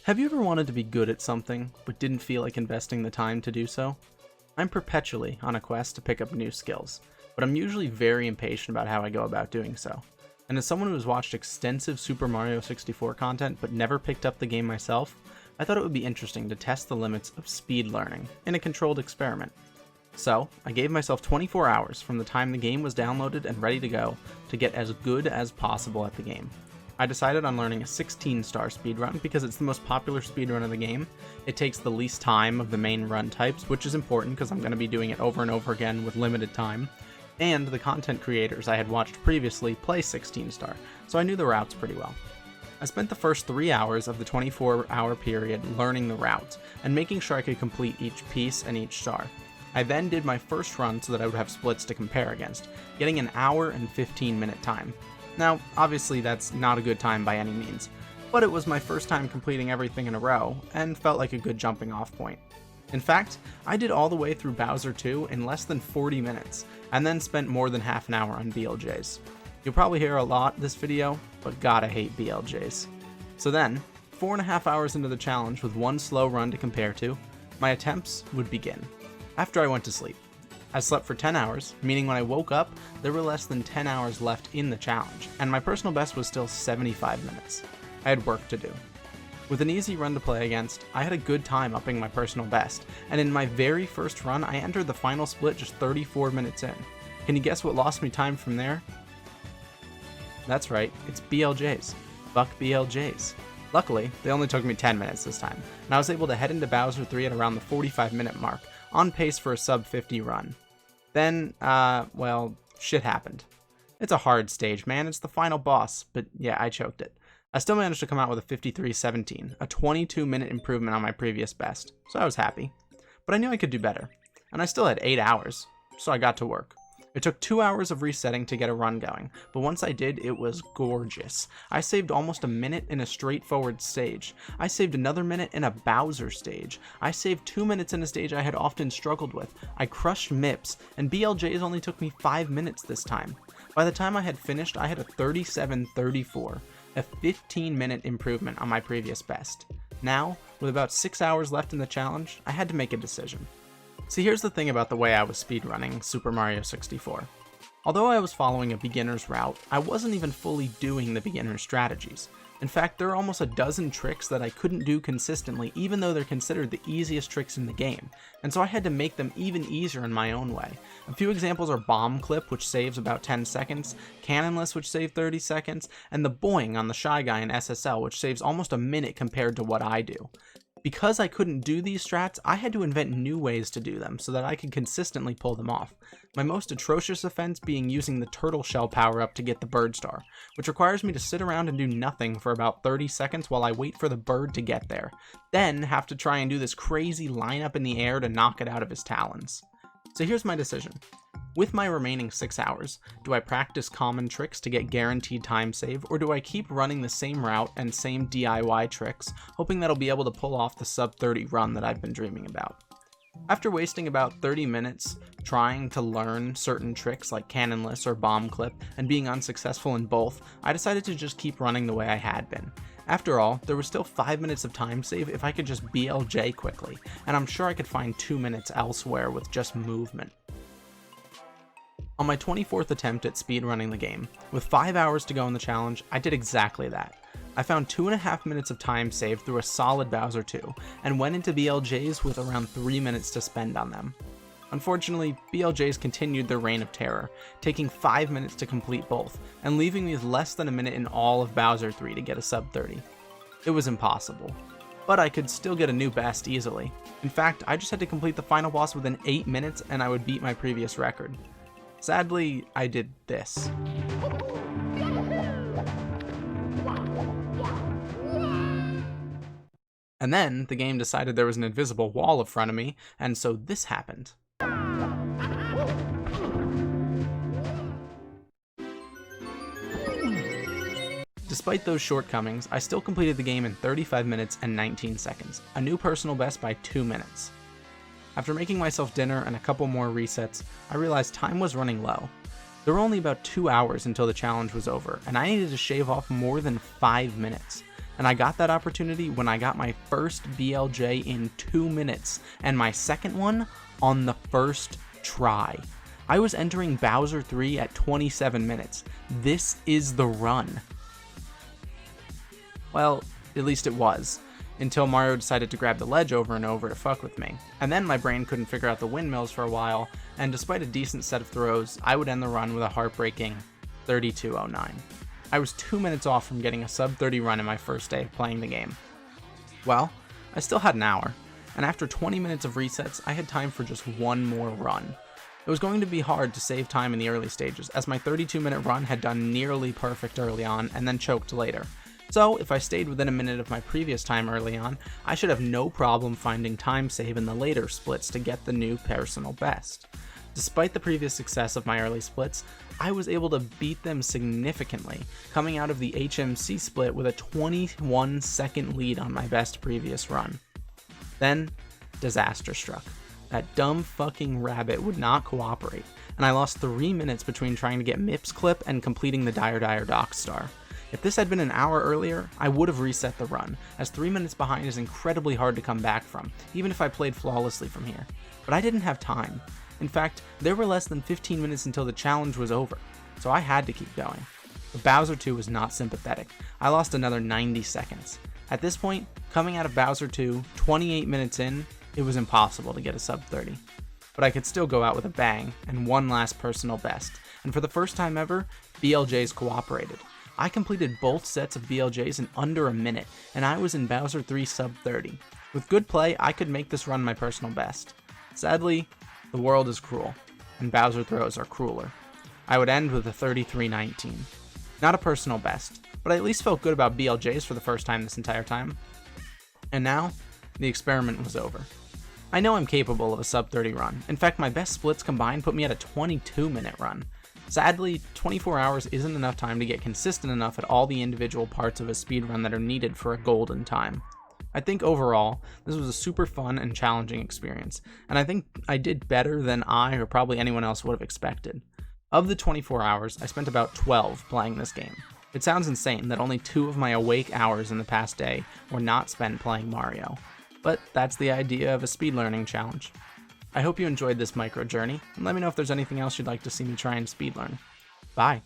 Have you ever wanted to be good at something, but didn't feel like investing the time to do so? I'm perpetually on a quest to pick up new skills, but I'm usually very impatient about how I go about doing so. And as someone who has watched extensive Super Mario 64 content but never picked up the game myself, I thought it would be interesting to test the limits of speed learning in a controlled experiment. So, I gave myself 24 hours from the time the game was downloaded and ready to go to get as good as possible at the game. I decided on learning a 16-star speedrun because it's the most popular speedrun of the game. It takes the least time of the main run types, which is important because I'm going to be doing it over and over again with limited time. And the content creators I had watched previously play 16-star, so I knew the routes pretty well. I spent the first 3 hours of the 24-hour period learning the routes and making sure I could complete each piece and each star. I then did my first run so that I would have splits to compare against, getting an hour and 15-minute time. Now, obviously that's not a good time by any means, but it was my first time completing everything in a row, and felt like a good jumping off point. In fact, I did all the way through Bowser 2 in less than 40 minutes, and then spent more than half an hour on BLJs. You'll probably hear a lot this video, but God, I hate BLJs. So then, 4.5 hours into the challenge with one slow run to compare to, my attempts would begin, after I went to sleep. I slept for 10 hours, meaning when I woke up, there were less than 10 hours left in the challenge, and my personal best was still 75 minutes. I had work to do. With an easy run to play against, I had a good time upping my personal best, and in my very first run, I entered the final split just 34 minutes in. Can you guess what lost me time from there? That's right, it's BLJs. Fuck BLJs. Luckily, they only took me 10 minutes this time, and I was able to head into Bowser 3 at around the 45-minute mark, on pace for a sub-50 run. Then, well, shit happened. It's a hard stage, man, it's the final boss, but yeah, I choked it. I still managed to come out with a 53:17, a 22-minute improvement on my previous best, so I was happy. But I knew I could do better, and I still had 8 hours, so I got to work. It took 2 hours of resetting to get a run going, but once I did, it was gorgeous. I saved almost a minute in a straightforward stage. I saved another minute in a Bowser stage. I saved 2 minutes in a stage I had often struggled with. I crushed MIPS, and BLJs only took me 5 minutes this time. By the time I had finished, I had a 37:34, a 15-minute improvement on my previous best. Now, with about 6 hours left in the challenge, I had to make a decision. See, here's the thing about the way I was speedrunning Super Mario 64. Although I was following a beginner's route, I wasn't even fully doing the beginner's strategies. In fact, there are almost a dozen tricks that I couldn't do consistently, even though they're considered the easiest tricks in the game, and so I had to make them even easier in my own way. A few examples are Bomb Clip, which saves about 10 seconds, Cannonless, which saves 30 seconds, and the Boing on the Shy Guy in SSL, which saves almost a minute compared to what I do. Because I couldn't do these strats, I had to invent new ways to do them so that I could consistently pull them off. My most atrocious offense being using the turtle shell power-up to get the bird star, which requires me to sit around and do nothing for about 30 seconds while I wait for the bird to get there, then have to try and do this crazy line up in the air to knock it out of his talons. So here's my decision. With my remaining 6 hours, do I practice common tricks to get guaranteed time save, or do I keep running the same route and same DIY tricks, hoping that I'll be able to pull off the sub-30 run that I've been dreaming about? After wasting about 30 minutes trying to learn certain tricks like Cannonless or Bomb Clip and being unsuccessful in both, I decided to just keep running the way I had been. After all, there was still 5 minutes of time save if I could just BLJ quickly, and I'm sure I could find 2 minutes elsewhere with just movement. On my 24th attempt at speedrunning the game, with 5 hours to go in the challenge, I did exactly that. I found 2.5 minutes of time saved through a solid Bowser 2, and went into BLJs with around 3 minutes to spend on them. Unfortunately, BLJs continued their reign of terror, taking 5 minutes to complete both, and leaving me with less than a minute in all of Bowser 3 to get a sub-30. It was impossible, but I could still get a new best easily. In fact, I just had to complete the final boss within 8 minutes and I would beat my previous record. Sadly, I did this. And then, the game decided there was an invisible wall in front of me, and so this happened. Despite those shortcomings, I still completed the game in 35 minutes and 19 seconds, a new personal best by 2 minutes. After making myself dinner and a couple more resets, I realized time was running low. There were only about 2 hours until the challenge was over, and I needed to shave off more than 5 minutes. And I got that opportunity when I got my first BLJ in 2 minutes, and my second one on the first try. I was entering Bowser 3 at 27 minutes. This is the run. Well, at least it was, until Mario decided to grab the ledge over and over to fuck with me. And then my brain couldn't figure out the windmills for a while, and despite a decent set of throws, I would end the run with a heartbreaking 32:09. I was 2 minutes off from getting a sub 30 run in my first day of playing the game. Well, I still had an hour, and after 20 minutes of resets, I had time for just one more run. It was going to be hard to save time in the early stages, as my 32-minute run had done nearly perfect early on and then choked later. So, if I stayed within a minute of my previous time early on, I should have no problem finding time save in the later splits to get the new personal best. Despite the previous success of my early splits, I was able to beat them significantly, coming out of the HMC split with a 21-second lead on my best previous run. Then, disaster struck. That dumb fucking rabbit would not cooperate, and I lost 3 minutes between trying to get Mip's clip and completing the Dire Dock Star. If this had been an hour earlier, I would have reset the run, as 3 minutes behind is incredibly hard to come back from, even if I played flawlessly from here. But I didn't have time. In fact, there were less than 15 minutes until the challenge was over, so I had to keep going. But Bowser 2 was not sympathetic. I lost another 90 seconds. At this point, coming out of Bowser 2, 28 minutes in, it was impossible to get a sub 30. But I could still go out with a bang, and one last personal best, and for the first time ever, BLJs cooperated. I completed both sets of BLJs in under a minute, and I was in Bowser 3 sub 30. With good play, I could make this run my personal best. Sadly, the world is cruel, and Bowser throws are crueler. I would end with a 33:19. Not a personal best, but I at least felt good about BLJs for the first time this entire time. And now, the experiment was over. I know I'm capable of a sub 30 run. In fact, my best splits combined put me at a 22-minute run. Sadly, 24 hours isn't enough time to get consistent enough at all the individual parts of a speedrun that are needed for a golden time. I think overall, this was a super fun and challenging experience, and I think I did better than I or probably anyone else would have expected. Of the 24 hours, I spent about 12 playing this game. It sounds insane that only 2 of my awake hours in the past day were not spent playing Mario, but that's the idea of a speed learning challenge. I hope you enjoyed this micro journey, and let me know if there's anything else you'd like to see me try and speed learn. Bye!